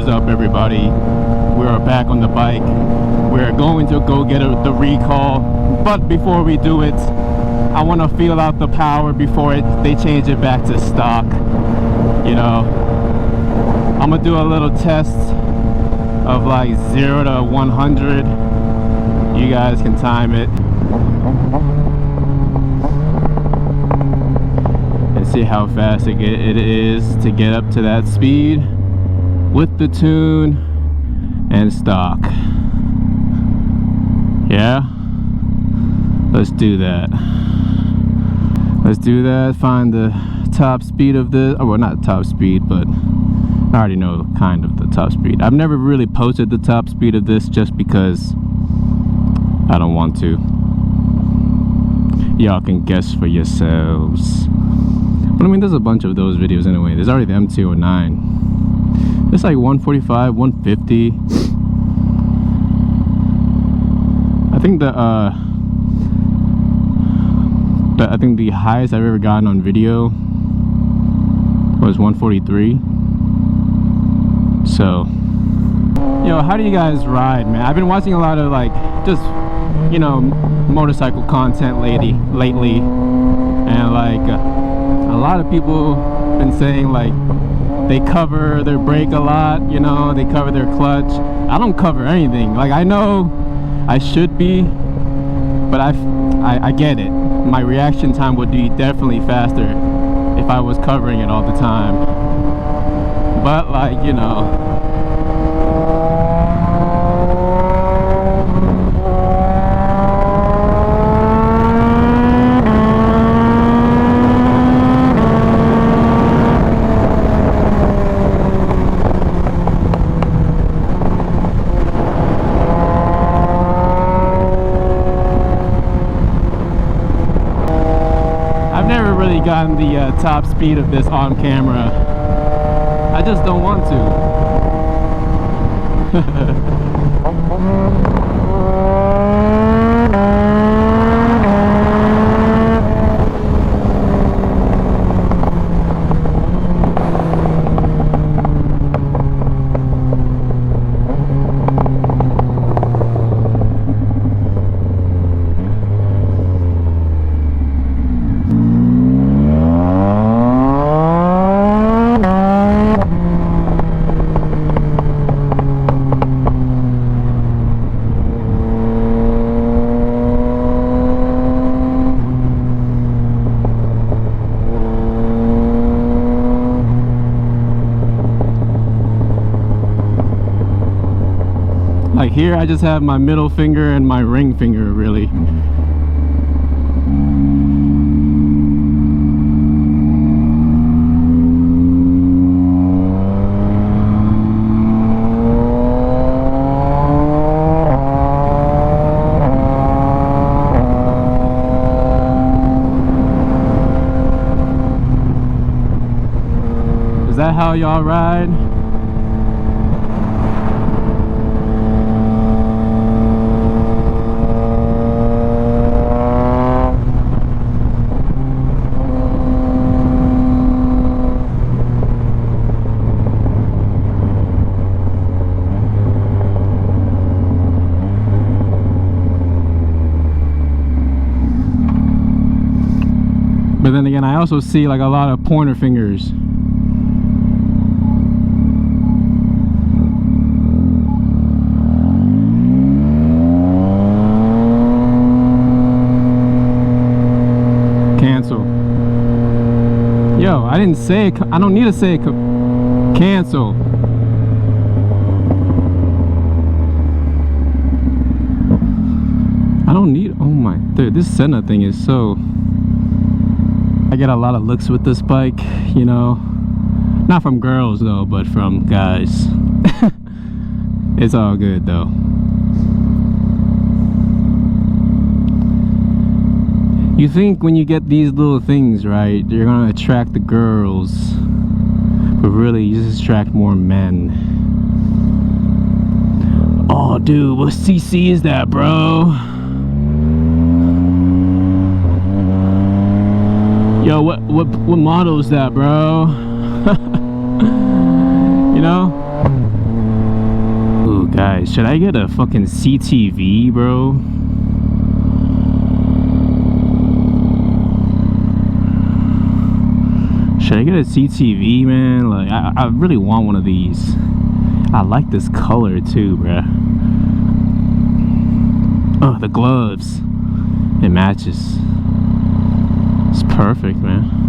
is up, everybody? We are back on the bike. We're going to go get the recall, but before we do it, I want to feel out the power before they change it back to stock. You know, I'm gonna do a little test of like 0 to 100. You guys can time it and see how fast it is to get up to that speed with the tune and stock. Yeah, let's do that. Let's do that. Find the top speed of this. Oh, well, not top speed, but I already know kind of the top speed. I've never really posted the top speed of this just because I don't want to. Y'all can guess for yourselves. But I mean, there's a bunch of those videos anyway. There's already the M209. It's like 145, 150. I think the highest I've ever gotten on video was 143. So, yo, how do you guys ride, man? I've been watching a lot of like just, you know, motorcycle content lately, and like a lot of people been saying like they cover their brake a lot, you know, they cover their clutch. I don't cover anything. Like, I know I should be, but I get it. My reaction time would be definitely faster if I was covering it all the time. But like, you know, gotten the top speed of this on camera. I just don't want to. Like here, I just have my middle finger and my ring finger, really. Is that how y'all ride? But then again, I also see like a lot of pointer fingers. Cancel. Yo, I didn't say it. I don't need to say it. Cancel. I don't need. Oh my, dude, this Senna thing is so. I get a lot of looks with this bike, you know, not from girls though, but from guys. It's all good though. You think when you get these little things, right, you're gonna attract the girls, but really you just attract more men. Oh dude, what CC is that, bro? Yo, what model is that, bro? You know? Guys, should I get a fucking CTV, bro? Should I get a CTV, man? Like, I really want one of these. I like this color too, bruh. Oh, the gloves. It matches. It's perfect, man.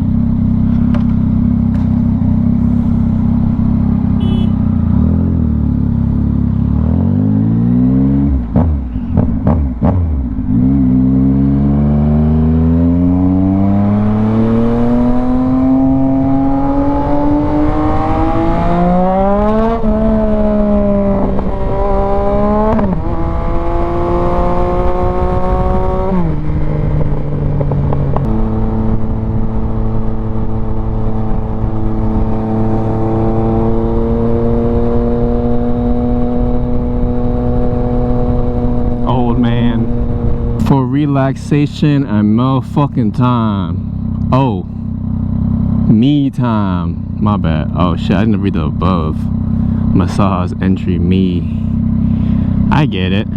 Relaxation and motherfucking time. Oh, me time. My bad. Oh shit, I didn't read the above. Massage entry me. I get it.